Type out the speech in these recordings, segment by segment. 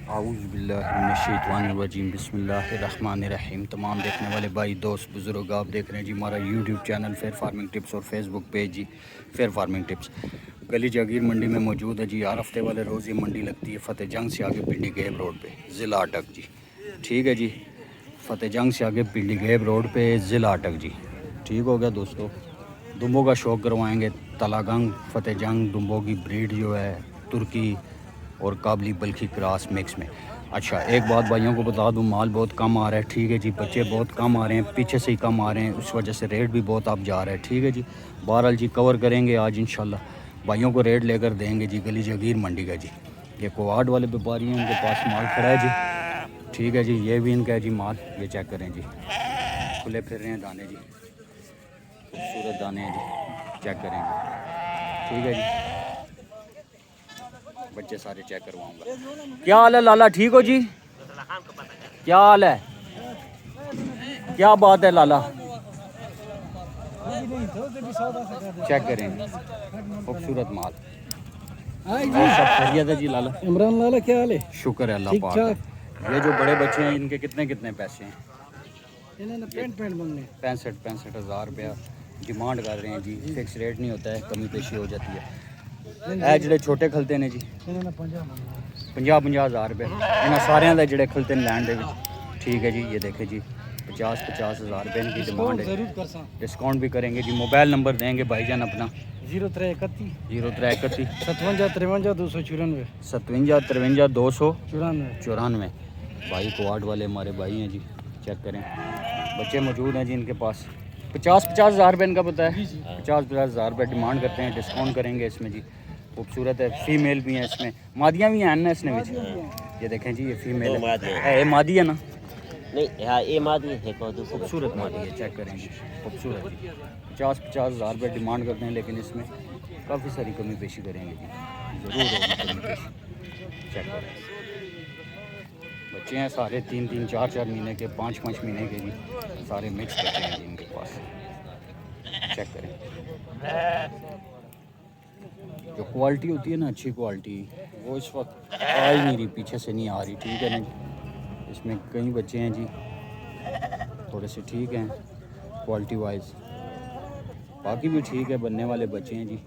आऊज़ुबिल्लाहिमिनश्शैतानिर्रजीम बिस्मिल्लाहिर्रहमानिर्रहीम। तमाम देखने वाले भाई दोस्त बुज़ुर्ग, आप देख रहे हैं जी हमारा YouTube channel fair farming tips और फेसबुक पेज जी फेयर फार्मिंग टिप्स। गली जागीर मंडी में मौजूद है जी। हर हफ्ते वाले रोज़ ये मंडी लगती है फतेह जंग से आगे पिंडी गेब रोड पे, ज़िला अटक जी। ठीक है जी, फतेह जंग से आगे पिंडी गेब रोड पे, ज़िला अटक जी। ठीक हो गया दोस्तों। दुम्बों का शौक़ करवाएंगे। तलागंग फतेह जंग दुम्बों की ब्रीड जो है तुर्की और काबली बल्खी क्रॉस मिक्स में। अच्छा, एक बात भाइयों को बता दूं, माल बहुत कम आ रहा है। ठीक है जी, बच्चे बहुत कम आ रहे हैं, पीछे से ही कम आ रहे हैं, उस वजह से रेट भी बहुत आप जा रहा है। ठीक है जी, बहरहाल जी कवर करेंगे आज इंशाल्लाह, भाइयों को रेट लेकर देंगे जी। गली जागीर मंडी का जी। ये कोवाड वाले व्यापारी हैं, उनके पास माल खड़ा है जी। ठीक है जी, ये भी इनका है जी माल, ये चेक करें जी। खुले फिर रहे हैं दाने जी, खूबसूरत दाने हैं जी, चेक करें जी। ठीक है जी, बच्चे सारे चेक करवाऊंगा। क्या हाल है लाला, ठीक हो जी? क्या हाल है, क्या बात है लाला? चेक करें, खूबसूरत माल और सब खैरियत है जी लाला? इमरान लाला क्या हाल है? शुक्र है अल्लाह पाक का। ये जो बड़े बच्चे हैं इनके कितने कितने पैसे हैं? इन्होंने पेंट मांगने 65 हज़ार रुपया डिमांड कर रहे हैं जी। फिक्स रेट नहीं होता है, कमी पेशी हो जाती है। जो छोटे खलते ने जी, इन्होंने 50 मांगने 50 हज़ार रुपये इन्होंने सारे का जोड़े खलते हैं लैंड के। ठीक है जी, ये देखे जी 50 हज़ार रुपये इनकी डिमांड है। जरूर कर सा डिस्काउंट भी करेंगे जी। मोबाइल नंबर देंगे भाईजान अपना 0331 0331 57 53 294 57 53 94 294। भाई कोवाड वाले हमारे भाई हैं जी, चेक करें। बच्चे मौजूद हैं जी इनके पास। 50 हज़ार रुपये इनका पता है। 50 हज़ार रुपये डिमांड करते हैं, डिस्काउंट करेंगे इसमें जी। खूबसूरत है, फीमेल भी हैं इसमें, मादियाँ भी हैं ना इसमें भी। ये देखें जी, ये फीमेल है, ये मादी है ना? नहीं, हाँ ये मादी है, खूबसूरत मादी है, चेक करें जी, खूबसूरत जी। 50 हज़ार रुपये डिमांड करते हैं, लेकिन इसमें काफ़ी सारी कमी पेशी करेंगे जी, ज़रूर होगी कमी पेशी। चेक करें, बच्चे हैं सारे 3 4 महीने के, 5 महीने के जी, सारे मिक्स बच्चे हैं जी इनके पास। चेक करें, जो क्वालिटी होती है ना, अच्छी क्वालिटी, वो इस वक्त आ ही नहीं रही, पीछे से नहीं आ रही। ठीक है ना जी, इसमें कई बच्चे हैं जी थोड़े से ठीक हैं क्वालिटी वाइज, बाकी भी ठीक है, बनने वाले बच्चे हैं जी।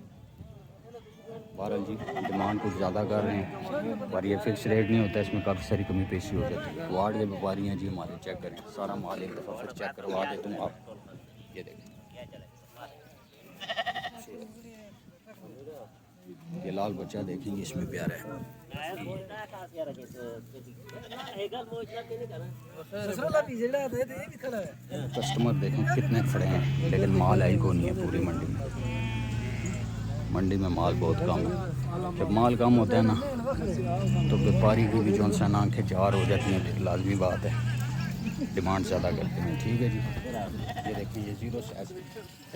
बहरहाल जी डिमांड कुछ ज़्यादा कर रहे हैं, पर ये फिक्स रेट नहीं होता, इसमें काफ़ी सारी कमी पेशी हो जाती है। वार्ड के व्यापारी हैं जी हमारे, चेक करें सारा माल एक दफ़ा फिर चेक करवा देता हूँ आप। ये देखें, ये लाल बच्चा देखेंगे, इसमें प्यारा है। कस्टमर देखें कितने खड़े हैं, लेकिन माल आई को नहीं है पूरी मंडी में। मंडी में माल बहुत कम है। जब माल कम होता है ना, तो व्यापारी की भी जो सा आंखें चार हो जाती हैं, फिर लाजमी बात है डिमांड ज़्यादा करते हैं। ठीक है जी, ये देखें, ये 0 सैक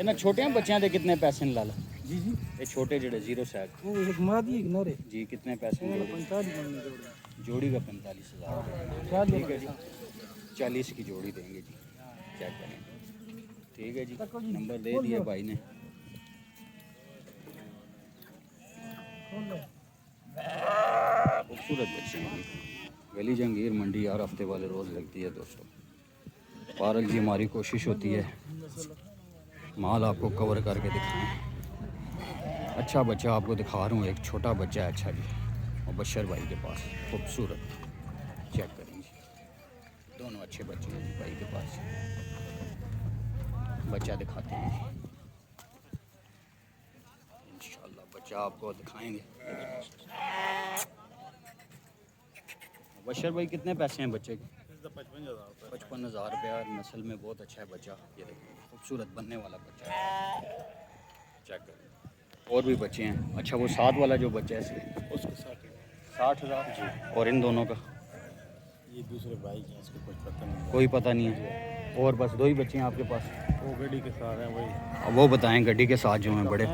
ना छोटे हैं बच्चों के कितने पैसे हैं लाला जी जी ये छोटे जड़े 0 सैक वो एक मादी एक नर है जी, कितने पैसे हैं? 45 जोड़ी का 45 हज़ार। ठीक है जी, 40 की जोड़ी देंगे जी, चेक करें। ठीक है जी, नंबर दे दिया भाई ने। खूबसूरत बच्चे हैं जी। गली जंगीर मंडी हर हफ्ते वाले रोज़ लगती है दोस्तों। पारल जी हमारी कोशिश होती है माल आपको कवर करके दिखाएं। अच्छा बच्चा आपको दिखा रहा हूँ, एक छोटा बच्चा है अच्छा जी, और बशर भाई के पास खूबसूरत, चेक करेंगे। दोनों अच्छे बच्चे हैं जी भाई के पास। बच्चा दिखाते हैं इंशाल्लाह, बच्चा आपको दिखाएंगे। बशर भाई कितने पैसे हैं बच्चे के? 55 हज़ार रुपया। नस्ल में बहुत अच्छा है बच्चा, ये देखिए खूबसूरत बनने वाला बच्चा है, चेक करें। और भी बच्चे हैं। अच्छा, वो 7 वाला जो बच्चा है उसको 60 हज़ार जी। और इन दोनों का? ये दूसरे भाई के, इसको कुछ पता नहीं, कोई पता नहीं है। और बस 2 ही बच्चे हैं आपके पास? वो गड्डी के साथ हैं वही। अब वो बताएं गड्डी के साथ जो हैं बड़े। एक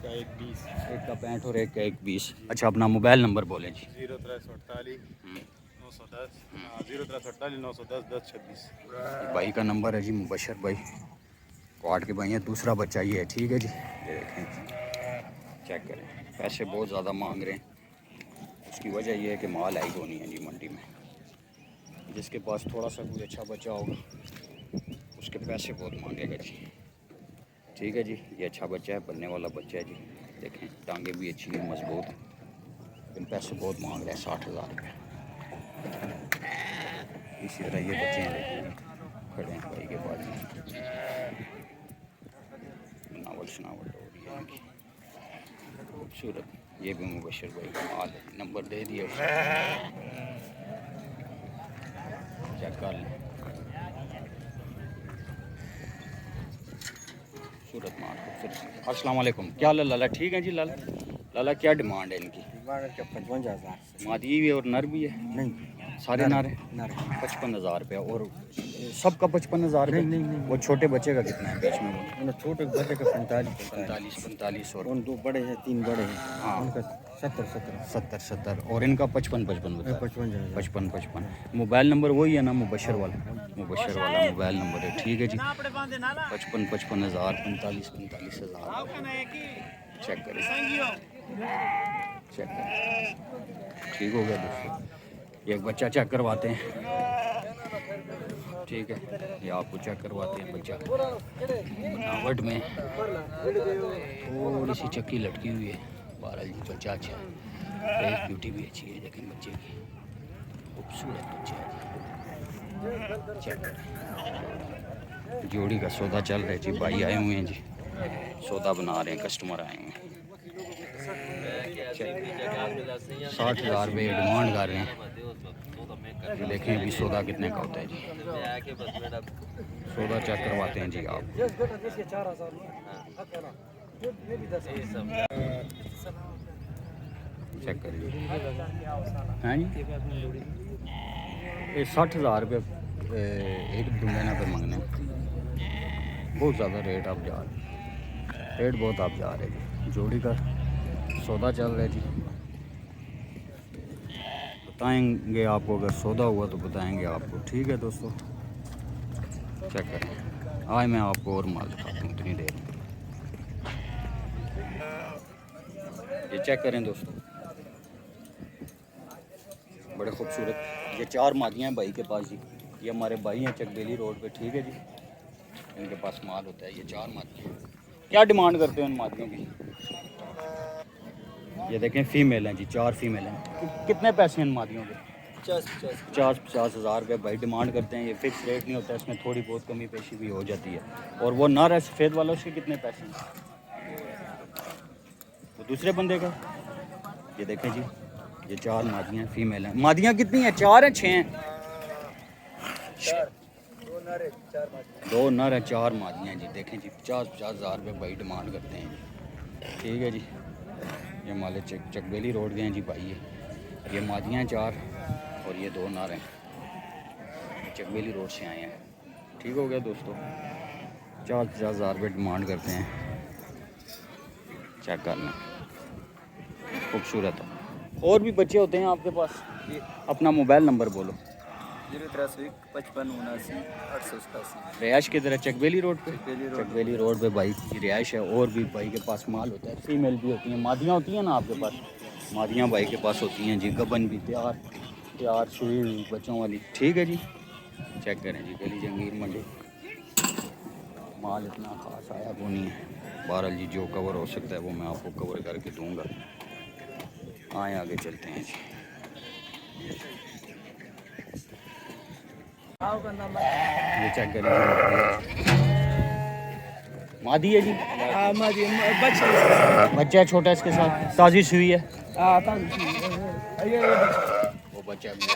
का 120, एक का 65 और एक का 120। अच्छा, अपना मोबाइल नंबर बोलें जी। 0348 910 0348 910 1026। भाई का नंबर है जी, मुबशर भाई क्वाड के भाई हैं। दूसरा बच्चा ये है, ठीक है जी, ये देखें, चेक करें। पैसे बहुत ज़्यादा मांग रहे हैं, उसकी वजह यह है कि माल आई होनी है जी मंडी में। जिसके पास थोड़ा सा कोई अच्छा बच्चा होगा उसके पैसे बहुत मांगेगा जी। ठीक है जी, ये अच्छा बच्चा है, बनने वाला बच्चा है जी। देखें टांगे भी अच्छी है, मजबूत है, लेकिन पैसे बहुत मांग रहे हैं, 60,000 रुपये। इसी तरह ये बच्चे हैं खड़े हैं भाई के पास। नावल शनावल हो रही है इनकी, खूबसूरत। ये भी मुबशर भाई का माल है, नंबर दे दिया उसने, चेक कर लें। खूबसूरत माल, खूबसूरत। अस्सलाम वालेकुम, क्या हाल है लाला? ठीक है जी लाला। लाला क्या डिमांड है इनकी? 55,000 मादी भी और नर भी है? नहीं, सारे नर हैं। 55,000 रुपया। और सबका 55,000 रुपये? नहीं। वो छोटे बच्चे का कितना है बीच में? वो छोटे बच्चे का 45 और उन 2 बड़े हैं, 3 बड़े हैं। हाँ। उनका 70 और इनका 55 बता। 55। मोबाइल नंबर वही है ना मुबशर वाला? मुबशर वाला मोबाइल नंबर है। ठीक है जी, 55,000 45,000। चेक करें, चेक करें। ठीक हो गया दोस्तों, एक बच्चा चेक करवाते हैं। ठीक है, ये आपको चेक करवाते हैं बच्चा। बनावट में थोड़ी सी चक्की लटकी हुई है, बहरहाल जी बच्चा अच्छा है, फेस ब्यूटी भी अच्छी है। लेकिन बच्चे की खूबसूरत बच्चा है जी। चेक करें, जोड़ी का सौदा चल रहा है जी। भाई आए हुए हैं जी, सौदा बना रहे हैं, कस्टमर आए हुए हैं। 60,000 रुपये डिमांड कर रहे हैं। देखें अभी सौदा कितने का होता है जी। सौदा चेक करवाते हैं जी आप। चेक करिए। हाँ जी, ये 60,000 रुपये एक दुंगना पे मांगने। बहुत ज़्यादा रेट आप जा रहे, रेट बहुत आप जा रहे जी। जोड़ी का सौदा चल रहा है जी, बताएंगे आपको, अगर सौदा हुआ तो बताएंगे आपको। ठीक है दोस्तों, चेक करें। आज मैं आपको और माल दिखाता हूँ इतनी देर में। ये चेक करें दोस्तों, बड़े खूबसूरत। ये 4 मादियाँ हैं भाई के पास जी। ये हमारे भाई हैं चकबेली रोड पे। ठीक है जी, इनके पास माल होता है। ये 4 मादियाँ। क्या डिमांड करते हैं उन मादियों की? ये देखें फीमेल हैं जी, 4 फीमेल हैं। कितने पैसे हैं इन मादियों के? 50,000 रुपये भाई डिमांड करते हैं। ये फिक्स रेट नहीं होता है, इसमें थोड़ी बहुत कमी पेशी भी हो जाती है। और वो नर है सफ़ेद वाला, उसके कितने पैसे हैं? वो दूसरे बंदे का। ये देखें जी, ये 4 मादियाँ फीमेल हैं। मादियाँ कितनी हैं? 4 हैं 6 हैं? 2 नर है 4 मादियाँ जी। देखें जी, 50,000 रुपये भाई डिमांड करते हैं जी। ठीक है जी, ये माले चकबेली रोड गए हैं जी भाई। ये मादियाँ 4 और ये 2 नर हैं, चकबेली रोड से आए हैं। ठीक हो गया दोस्तों, 50,000 रुपये डिमांड करते हैं। चेक करना, खूबसूरत है। और भी बच्चे होते हैं आपके पास? अपना मोबाइल नंबर बोलो। 063 55 79 887। रिहाइश की तरह चकबेली रोड पे? चकबेली रोड पे भाई की रिहाइश है। और भी भाई के पास माल होता है, फीमेल भी होती हैं। मादियाँ होती हैं ना आपके पास? मादियाँ भाई के पास होती हैं जी, गबन भी तैयार सुई हुई बच्चों वाली। ठीक है जी, चेक करें जी। गली जंगीर मंडी माल इतना ख़ास आया वो नहीं है। बहरहाल जी जो कवर हो सकता है वो मैं आपको कवर करके दूँगा। आए आगे चलते हैं जी। ये चेक करें, मादी है जी। बच्चा है छोटा इसके साथ, ताज़ी सुई है वो बच्चा भी है।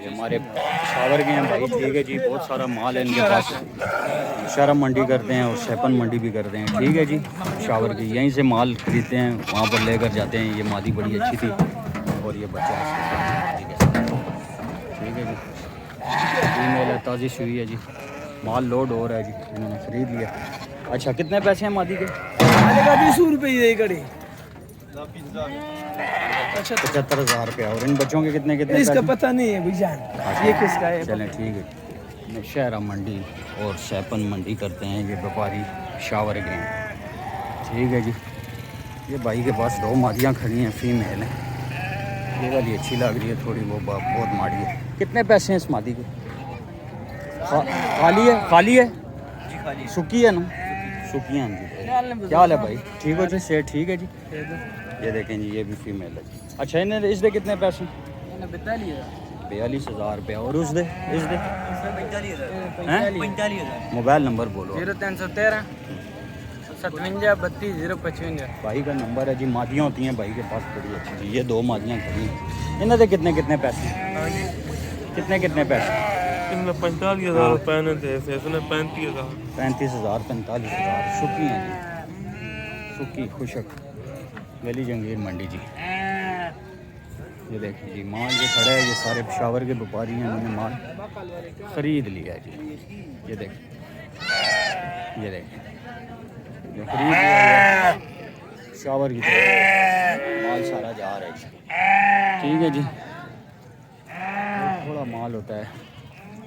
ये हमारे शावर के हैं भाई। ठीक है जी, बहुत सारा माल है इनके पास। शरम मंडी करते हैं और सैपन मंडी भी करते हैं। ठीक है जी, शावर की यहीं से माल खरीदते हैं, वहाँ पर लेकर जाते हैं। ये मादी बड़ी अच्छी थी और ये बच्चा है मादी के साथ। ठीक है जी, फीमेल है, ताज़ी सुई है जी। माल लोड हो रहा है जी, इन्होंने ख़रीद लिया। अच्छा, कितने पैसे हैं मादी के? 20 रुपये कड़ी। अच्छा, 75,000 रुपये। और इन बच्चों के कितने इसका पैसे? पता नहीं है भैया, ये किसका है। चलें ठीक है। शहरा मंडी और सैपन मंडी करते हैं ये व्यापारी शावर के हैं। ठीक है जी, ये भाई के पास 2 मादियाँ खड़ी हैं, फीमेल हैं। ये वाली अच्छी लग रही है थोड़ी, वो बहुत माड़ी है। कितने पैसे हैं इस मादी के? खाली है? खाली है जी खाली सुखी है ना? सुखी है जी। क्या हाल है भाई? ठीक हो जी? सेठ ठीक है जी। ये देखें जी, ये भी फीमेल है जी। अच्छा इन्हें इस दे कितने पैसे? 42,000 रुपया। और उस दे इस दे 45,000 मोबाइल नंबर बोलो। 0313 57 32 055। भाई का नंबर है जी। मादियाँ होती हैं भाई के पास बड़ी अच्छी जी। ये 2 मादियाँ खड़ी हैं। इन्हें दे कितने कितने पैसे? कितने कितने पैसे? 45,000 रुपये ने थे, इसने 35,000। 35,000 45,000 सुखी हैं जी। सुखी खुशक गली जंगीर मंडी जी। ये देखिए जी माल ये खड़ा है, ये सारे पेशावर के व्यापारी हैं, इन्होंने माल ख़रीद लिया जी। ये देखिए, ये देखिए ये खरीद लिया है पेशावर की तरफ। माल सारा जा रहा है जी। ठीक है जी। थोड़ा माल होता है,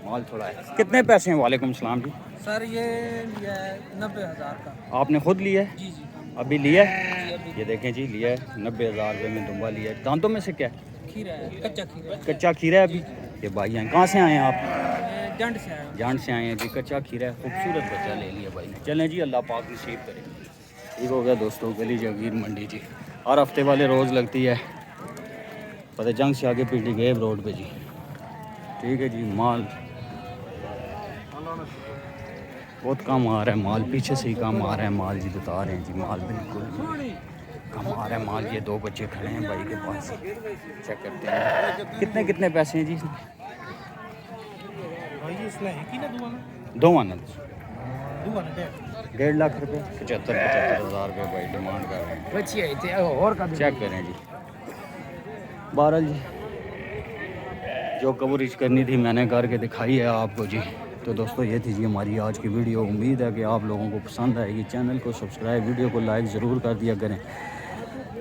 माल थोड़ा है। कितने पैसे हैं? वालेकुम सलाम जी। सर ये लिया है 90,000 का। आपने खुद लिया है? जी जी अभी लिया है? ये देखें जी, लिया है 90,000 रुपये में दुम्बा लिया है। दांतों में से क्या है? खीरा है, कच्चा खीरा। कच्चा खीरा है अभी। ये भाई हैं, कहाँ से आए हैं आप? जंड से आया। जान से आए हैं जी। कच्चा खीरा है, खूबसूरत बच्चा ले लिया भाई ने। चलें जी, अल्लाह पाक नसीब करे। ठीक हो गया दोस्तों, गली जगीर मंडी जी हर हफ्ते वाले रोज़ लगती है, पता जंग से आगे पीटी गेब रोड पे जी। ठीक है जी। माल बहुत कम आ रहा है, माल पीछे से ही कम आ रहा है माल जी, बता रहे हैं जी। माल बिल्कुल कम आ रहा है माल। ये 2 बच्चे खड़े हैं भाई के पास, चेक करते हैं कितने कितने पैसे हैं जी इसमें? 2 आना 1.5 लाख रुपये। 75,000 रुपये भाई डिमांड कर रहे हैं। बच्ची आई थी और का चेक करें जी। बहरहाल जी जो कवरेज करनी थी मैंने करके दिखाई है आपको जी। तो दोस्तों ये थी जी हमारी आज की वीडियो। उम्मीद है कि आप लोगों को पसंद आएगी। चैनल को सब्सक्राइब, वीडियो को लाइक ज़रूर कर दिया करें।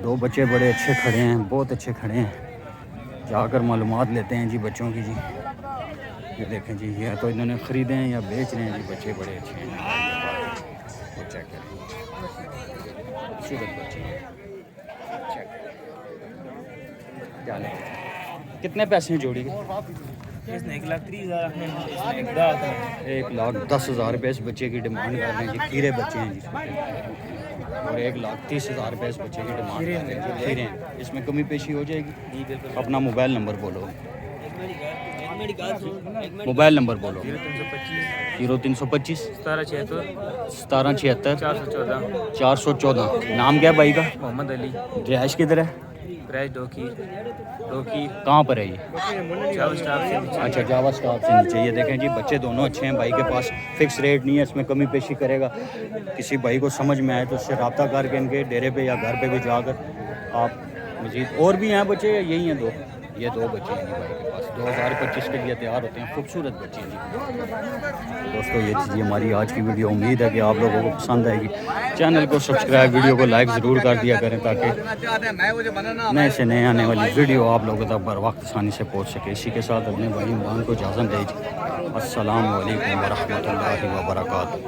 2 बच्चे बड़े अच्छे खड़े हैं, बहुत अच्छे खड़े हैं। जाकर मालूमात लेते हैं जी बच्चों की जी। ये देखें जी, या तो इन्होंने ख़रीदे हैं या बेच रहे हैं जी। बच्चे बड़े अच्छे हैं, वो चेक करें, खूबसूरत बच्चे हैं। चेक क्या लें? कितने पैसे हैं जोड़ी के? इसने 1,30,000 रखने हैं, इसने 1,10,000। 1,10,000 रुपये इस बच्चे की डिमांड कर रहे हैं जी। खीरे बच्चे हैं जी। और 1,30,000 रुपये इस बच्चे की डिमांड कर रहे हैं जी। खीरे हैं, इसमें कमी पेशी हो जाएगी। अपना मोबाइल नंबर बोलो। मोबाइल नंबर बोलो। 0325 1776 414। नाम क्या है भाई का? मोहम्मद अली। रिहाइश किधर है? प्राइस डोकी कहाँ पर है ये? जावा स्टाफ से नीचे। अच्छा, जावा स्टाफ से नीचे। ये देखें जी बच्चे दोनों अच्छे हैं भाई के पास। फिक्स रेट नहीं है, इसमें कमी पेशी करेगा। किसी भाई को समझ में आए तो उससे रब्ता करके इनके डेरे पे या घर पे भी जाकर आप मजीद। और भी हैं बच्चे या यही हैं 2? ये 2 बच्चे हैं जी भाई के पास। 2025 के लिए तैयार होते हैं, खूबसूरत बच्चे हैं जी। दोस्तों ये थी हमारी आज की वीडियो। उम्मीद है कि आप लोगों को पसंद आएगी। चैनल को सब्सक्राइब, वीडियो को लाइक ज़रूर कर दिया करें ताकि नए से नए आने वाली वीडियो आप लोगों तक बर वक्त आसानी से पहुँच सके। इसी के साथ अपने भाई ईमान को इजाज़त दीजिए। अस्सलाम वालेकुम व रहमतुल्लाहि व बरकातहू।